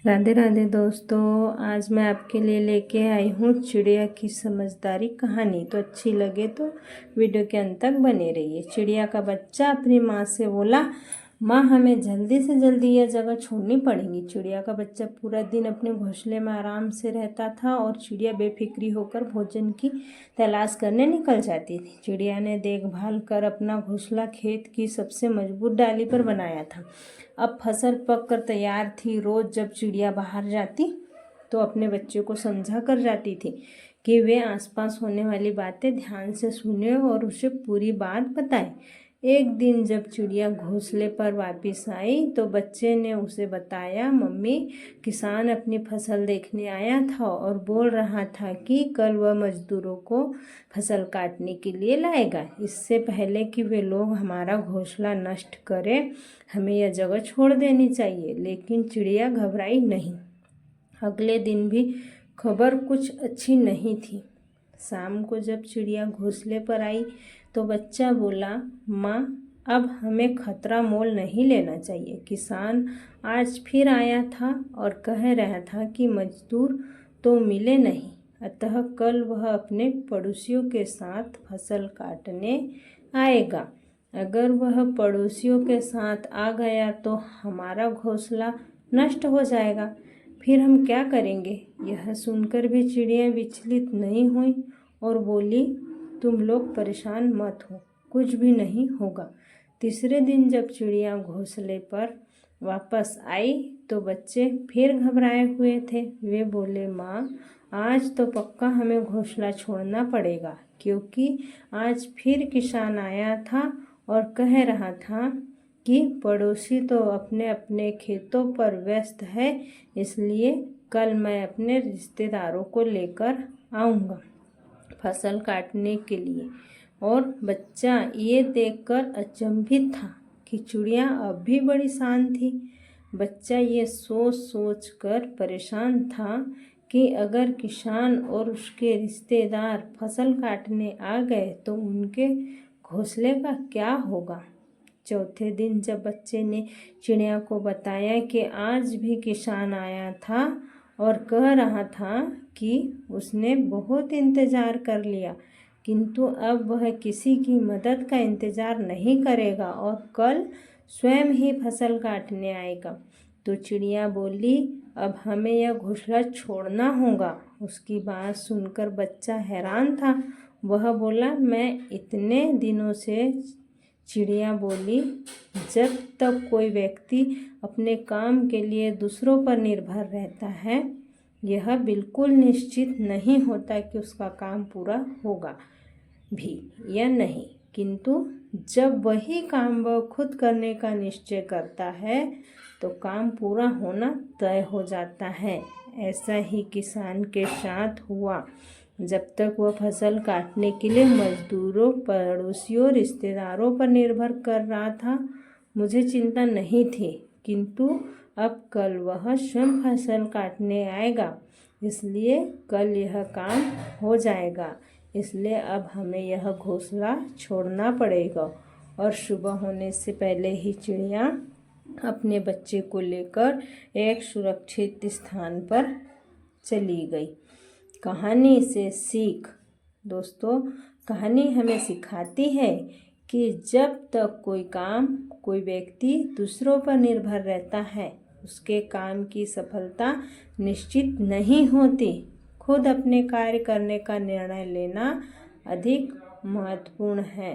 राधे राधे दोस्तों, आज मैं आपके लिए लेके आई हूँ चिड़िया की समझदारी कहानी। तो अच्छी लगे तो वीडियो के अंत तक बने रहिए। चिड़िया का बच्चा अपनी माँ से बोला, माँ हमें जल्दी से जल्दी यह जगह छोड़नी पड़ेगी। चिड़िया का बच्चा पूरा दिन अपने घोंसले में आराम से रहता था और चिड़िया बेफिक्री होकर भोजन की तलाश करने निकल जाती थी। चिड़िया ने देखभाल कर अपना घोंसला खेत की सबसे मजबूत डाली पर बनाया था। अब फसल पक कर तैयार थी। रोज़ जब चिड़िया बाहर जाती तो अपने बच्चे को समझा कर जाती थी कि वे आसपास होने वाली बातें ध्यान से सुने और उसे पूरी बात बताए। एक दिन जब चिड़िया घोंसले पर वापस आई तो बच्चे ने उसे बताया, मम्मी, किसान अपनी फसल देखने आया था और बोल रहा था कि कल वह मजदूरों को फसल काटने के लिए लाएगा। इससे पहले कि वे लोग हमारा घोंसला नष्ट करें, हमें यह जगह छोड़ देनी चाहिए। लेकिन चिड़िया घबराई नहीं। अगले दिन भी खबर कुछ अच्छी नहीं थी। शाम को जब चिड़िया घोंसले पर आई तो बच्चा बोला, माँ, अब हमें खतरा मोल नहीं लेना चाहिए। किसान आज फिर आया था और कह रहा था कि मजदूर तो मिले नहीं, अतः कल वह अपने पड़ोसियों के साथ फसल काटने आएगा। अगर वह पड़ोसियों के साथ आ गया तो हमारा घोंसला नष्ट हो जाएगा। फिर हम क्या करेंगे? यह सुनकर भी चिड़िया विचलित नहीं हुई और बोली, तुम लोग परेशान मत हो, कुछ भी नहीं होगा। तीसरे दिन जब चिड़िया घोंसले पर वापस आई तो बच्चे फिर घबराए हुए थे। वे बोले, माँ, आज तो पक्का हमें घोंसला छोड़ना पड़ेगा, क्योंकि आज फिर किसान आया था और कह रहा था कि पड़ोसी तो अपने अपने खेतों पर व्यस्त है, इसलिए कल मैं अपने रिश्तेदारों को लेकर आऊँगा फसल काटने के लिए। और बच्चा ये देखकर अचंभित था कि चिड़िया अब भी बड़ी शांत थी। बच्चा ये सोच सोच कर परेशान था कि अगर किसान और उसके रिश्तेदार फसल काटने आ गए तो उनके घोंसले का क्या होगा। चौथे दिन जब बच्चे ने चिड़िया को बताया कि आज भी किसान आया था और कह रहा था कि उसने बहुत इंतज़ार कर लिया, किंतु अब वह किसी की मदद का इंतज़ार नहीं करेगा और कल स्वयं ही फसल काटने आएगा, तो चिड़िया बोली, अब हमें यह घोंसला छोड़ना होगा। उसकी बात सुनकर बच्चा हैरान था। वह बोला, मैं इतने दिनों से, चिड़िया बोली, जब तक कोई व्यक्ति अपने काम के लिए दूसरों पर निर्भर रहता है, यह बिल्कुल निश्चित नहीं होता कि उसका काम पूरा होगा भी या नहीं, किंतु जब वही काम वह खुद करने का निश्चय करता है तो काम पूरा होना तय हो जाता है। ऐसा ही किसान के साथ हुआ। जब तक वह फसल काटने के लिए मजदूरों, पड़ोसियों, रिश्तेदारों पर निर्भर कर रहा था, मुझे चिंता नहीं थी, किंतु अब कल वह स्वयं फसल काटने आएगा, इसलिए कल यह काम हो जाएगा। इसलिए अब हमें यह घोंसला छोड़ना पड़ेगा। और सुबह होने से पहले ही चिड़िया अपने बच्चे को लेकर एक सुरक्षित स्थान पर चली गई। कहानी से सीख। दोस्तों, कहानी हमें सिखाती है कि जब तक कोई काम, कोई व्यक्ति दूसरों पर निर्भर रहता है, उसके काम की सफलता निश्चित नहीं होती। खुद अपने कार्य करने का निर्णय लेना अधिक महत्वपूर्ण है।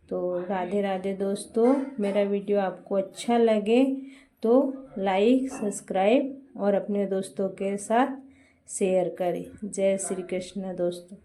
तो राधे राधे दोस्तों, मेरा वीडियो आपको अच्छा लगे तो लाइक, सब्सक्राइब और अपने दोस्तों के साथ शेयर करें। जय श्री कृष्ण दोस्तों।